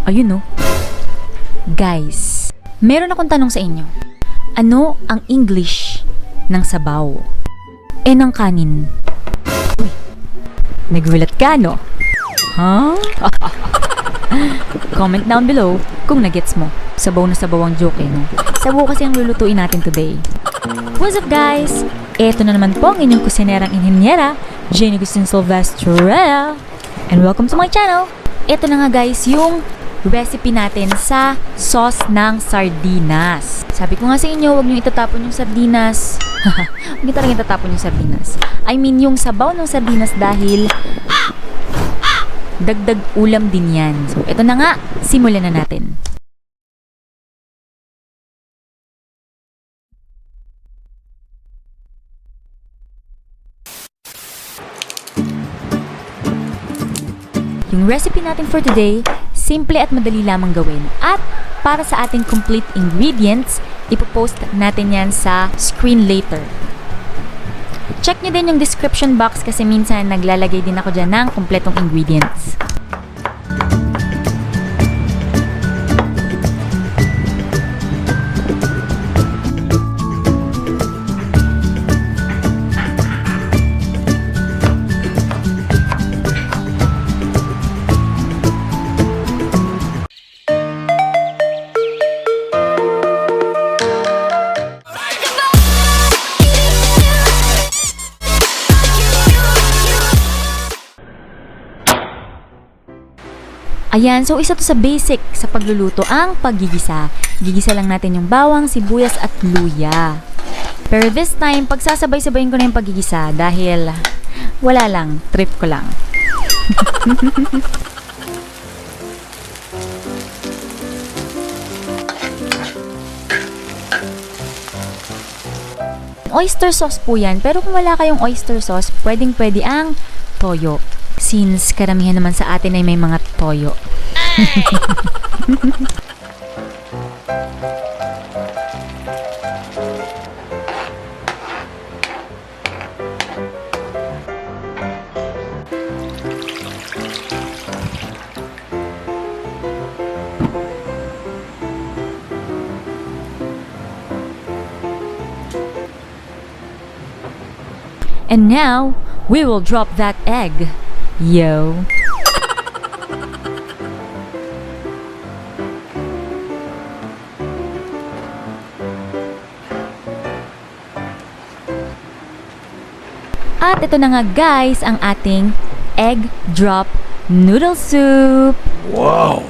Ayun no. Guys, meron akong tanong sa inyo. Ano ang English ng sabaw? Ng kanin? Uy, nagulat ka no? Huh? Comment down below kung nagets mo. Sabaw na sabaw ang joke no? Sabaw kasi ang lulutuin natin today. What's up guys? Eto na naman po ang inyong kusinerang inhinyera, Agustin-Silvestre. And welcome to my channel. Eto na nga guys yung recipe natin sa sauce ng sardinas. Sabi ko nga sa inyo, huwag nyo itatapon yung sardinas. Huwag nyo talaga itatapon yung sardinas. I mean, yung sabaw ng sardinas dahil dagdag ulam din yan. So, eto na nga, simulan na natin. Yung recipe natin for today, simple at madali lamang gawin. At para sa ating complete ingredients, ipopost natin yan sa screen later. Check nyo din yung description box kasi minsan naglalagay din ako dyan ng kompletong ingredients. Ayan, so isa to sa basic sa pagluluto ang paggigisa. Gigisa lang natin yung bawang, sibuyas at luya. Pero this time, pagsasabay-sabayin ko na yung paggigisa dahil wala lang, trip ko lang. Oyster sauce po yan, pero kung wala kayong oyster sauce, pwedeng-pwede ang toyo. Since karamihan naman sa atin ay may mga toyo. And now, we will drop that egg. Yo! At ito na nga guys ang ating egg drop noodle soup. Wow!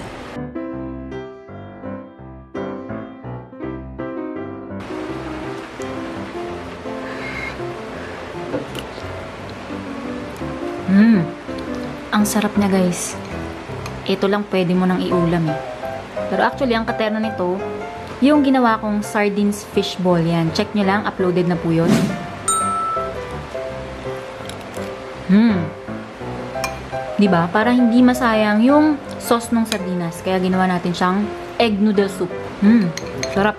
Ang sarap niya guys. Ito lang pwede mo nang iulam eh. Pero actually ang katerno nito, yung ginawa kong sardines fishball yan. Check nyo lang, uploaded na po yun. Diba? Para hindi masayang yung sauce ng sardinas. Kaya ginawa natin siyang egg noodle soup. Sarap.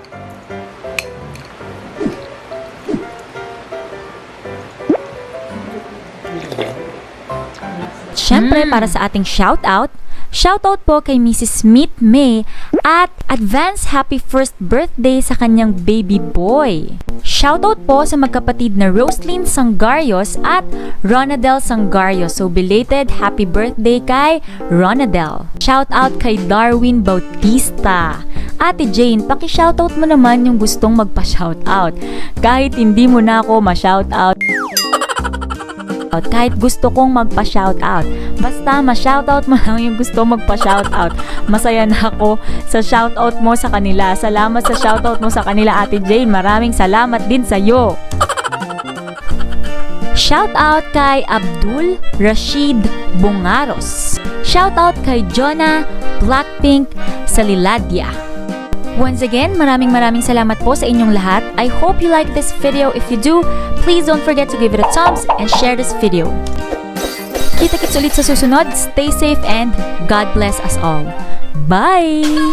Siyempre, para sa ating shoutout po kay Mrs. Smith May at advance happy first birthday sa kanyang baby boy. Shoutout po sa magkapatid na Roslyn Sanggarios at Ronadel Sanggarios. So, belated happy birthday kay Ronadel. Shoutout kay Darwin Bautista. Ate Jane, paki-shoutout mo naman yung gustong magpa-shoutout. Kahit hindi mo na ako ma-shoutout. Kahit gusto kong magpa-shoutout. Basta ma-shoutout mo lang yung gusto magpa-shoutout. Masaya na ako sa shoutout mo sa kanila. Salamat sa shoutout mo sa kanila, Ate Jane. Maraming salamat din sa'yo. Shoutout kay Abdul Rashid Bungaros. Shoutout kay Jonah Blackpink Saliladia. Once again, maraming salamat po sa inyong lahat. I hope you like this video. If you do, please don't forget to give it a thumbs and share this video. Kita-kits ulit sa susunod. Stay safe and God bless us all. Bye!